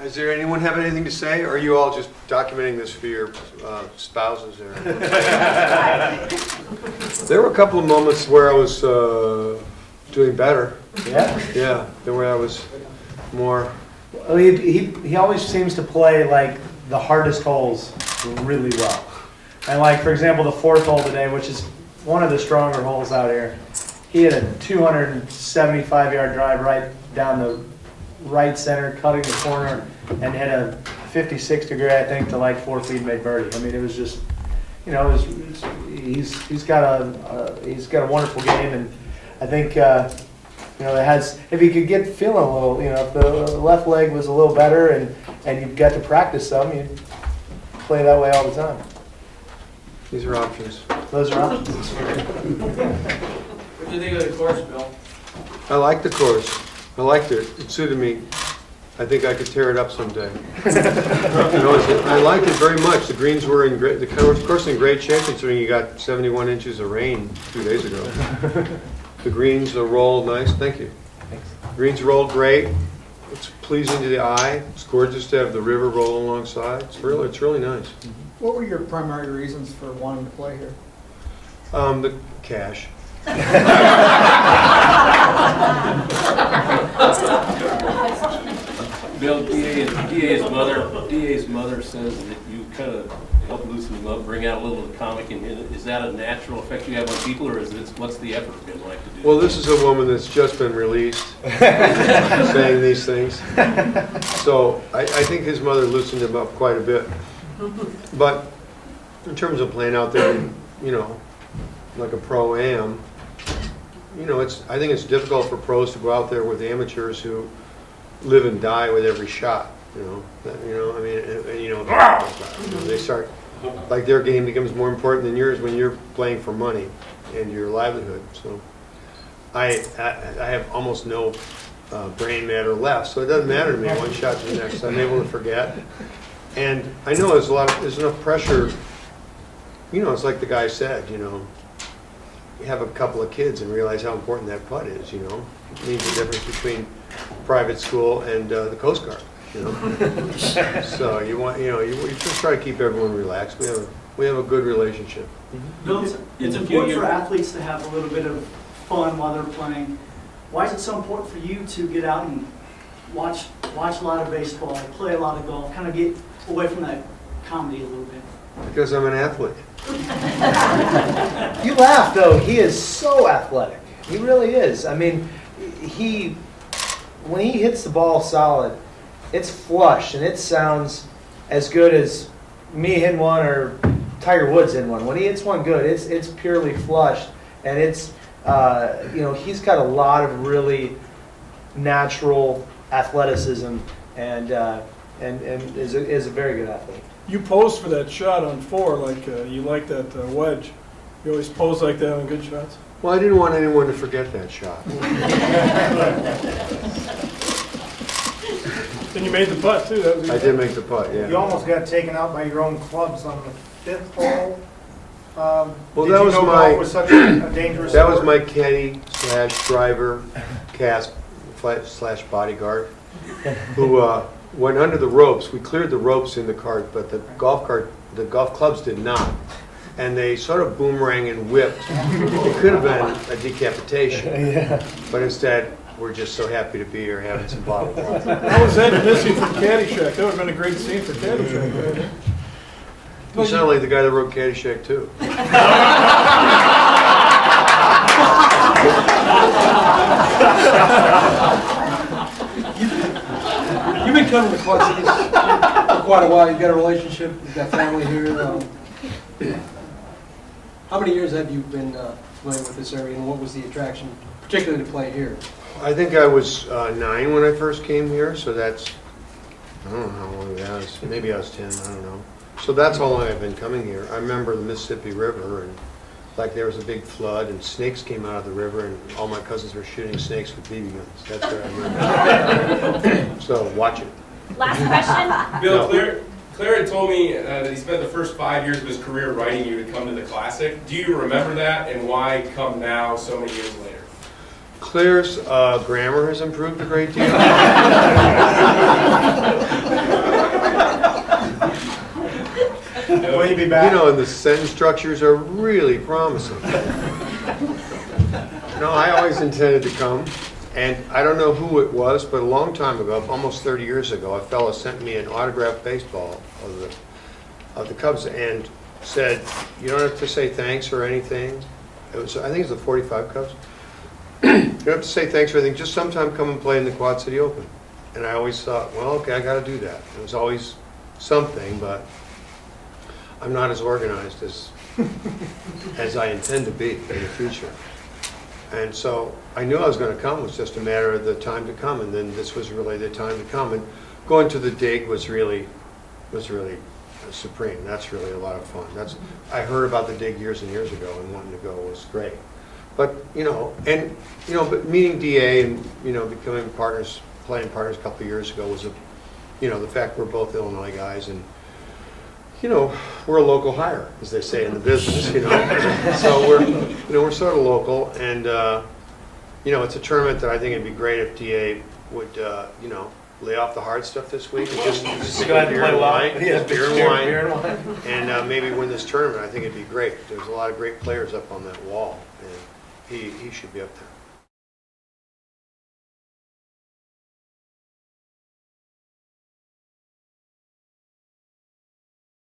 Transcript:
Does there anyone have anything to say, or are you all just documenting this for your spouses? Or? There were a couple of moments where I was doing better. Yeah? Yeah, than where I was more... Well, he always seems to play like the hardest holes really well. And like, for example, the fourth hole today, which is one of the stronger holes out here, he had a 275-yard drive right down the right center, cutting the corner, and hit a 56 degree, I think, to like 4 feet, made birdie. I mean, it was just, you know, he's got a wonderful game, and I think you know, it has. If he could get feeling a little, you know, if the left leg was a little better, and you got to practice some, you'd play that way all the time. These are options. Those are options. What do you think of the course, Bill? I like the course. I liked it. It suited me. I think I could tear it up someday. You know, I liked it very much. The greens were in great. The course in great shape, considering you got 71 inches of rain 2 days ago. The greens are rolled nice. Thank you. Thanks. Greens rolled great. It's pleasing to the eye. It's gorgeous to have the river roll alongside. It's really nice. What were your primary reasons for wanting to play here? The cash. Bill, DA's mother says that you kind of help loosen them up, bring out a little of the comic in it. Is that a natural effect you have on people, or is it, what's the effort been like to do? Well, this is a woman that's just been released saying these things. So I think his mother loosened him up quite a bit. But in terms of playing out there, you know, like a pro-am, you know, I think it's difficult for pros to go out there with amateurs who live and die with every shot. You know, I mean, and, you know, they start, like, their game becomes more important than yours when you're playing for money and your livelihood. So I have almost no brain matter left, so it doesn't matter to me. One shot to the next, I'm able to forget. And I know there's enough pressure. You know, it's like the guy said, you know, you have a couple of kids and realize how important that putt is, you know. It means the difference between private school and the Coast Guard, you know. So you want, you know, you just try to keep everyone relaxed. We have a good relationship. Bill, it's important for athletes to have a little bit of fun while they're playing. Why is it so important for you to get out and watch a lot of baseball, play a lot of golf, kind of get away from that comedy a little bit? Because I'm an athlete. You laugh, though. He is so athletic. He really is. I mean, when he hits the ball solid, it's flush, and it sounds as good as me hitting one or Tiger Woods hitting one. When he hits one good, it's purely flushed, and it's you know, he's got a lot of really natural athleticism, and is a very good athlete. You posed for that shot on 4, like you like that wedge. You always pose like that on good shots? Well, I didn't want anyone to forget that shot. And you made the putt, too. That was I did make the putt, yeah. You almost got taken out by your own clubs on the 5th hole. Well, Did that you was know my golf was such a dangerous that was sport? my caddy / driver / bodyguard who went under the ropes. We cleared the ropes in the cart, but the golf clubs did not, and they sort of boomerang and whipped. It could have been a decapitation, Yeah. but instead we're just so happy to be here having some bottled water. How was that missing from Caddyshack? That would have been a great scene for Caddyshack. Right? You sound like the guy that wrote Caddyshack too. You've been coming to Quad Cities for quite a while. You've got a relationship. You've got family here. How many years have you been playing with this area, and what was the attraction, particularly to play here? I think I was 9 when I first came here, so that's, I don't know how long that was. Maybe I was 10, I don't know. So that's how long I've been coming here. I remember the Mississippi River, and like there was a big flood, and snakes came out of the river, and all my cousins were shooting snakes with BB guns. That's what I remember. So watch it. Last question. Bill, No. Claire had told me that he spent the first 5 years of his career writing you to come to the Classic. Do you remember that, and why come now so many years later? Claire's grammar has improved a great deal. me back. You know, and the sentence structures are really promising. No, I always intended to come, and I don't know who it was, but a long time ago, almost 30 years ago, a fellow sent me an autographed baseball of the Cubs and said, you don't have to say thanks or anything. It was, I think it's the 45 Cubs. You don't have to say thanks or anything, just sometime come and play in the Quad City Open. And I always thought, well, okay, I got to do that. It was always something, but I'm not as organized as I intend to be in the future. And so I knew I was going to come. It was just a matter of the time to come, and then this was really the time to come. And going to the dig was really supreme. That's really a lot of fun. I heard about the dig years and years ago, and wanting to go was great. But but meeting DA and becoming partners, playing partners a couple of years ago was the fact we're both Illinois guys, and we're a local hire, as they say in the business, So we're sort of local, and it's a tournament that I think it'd be great if DA would lay off the hard stuff this week and just Go ahead and beer play and well. wine, Yeah, beer and beer wine, and wine. and maybe win this tournament. I think it'd be great. There's a lot of great players up on that wall, and he should be up there.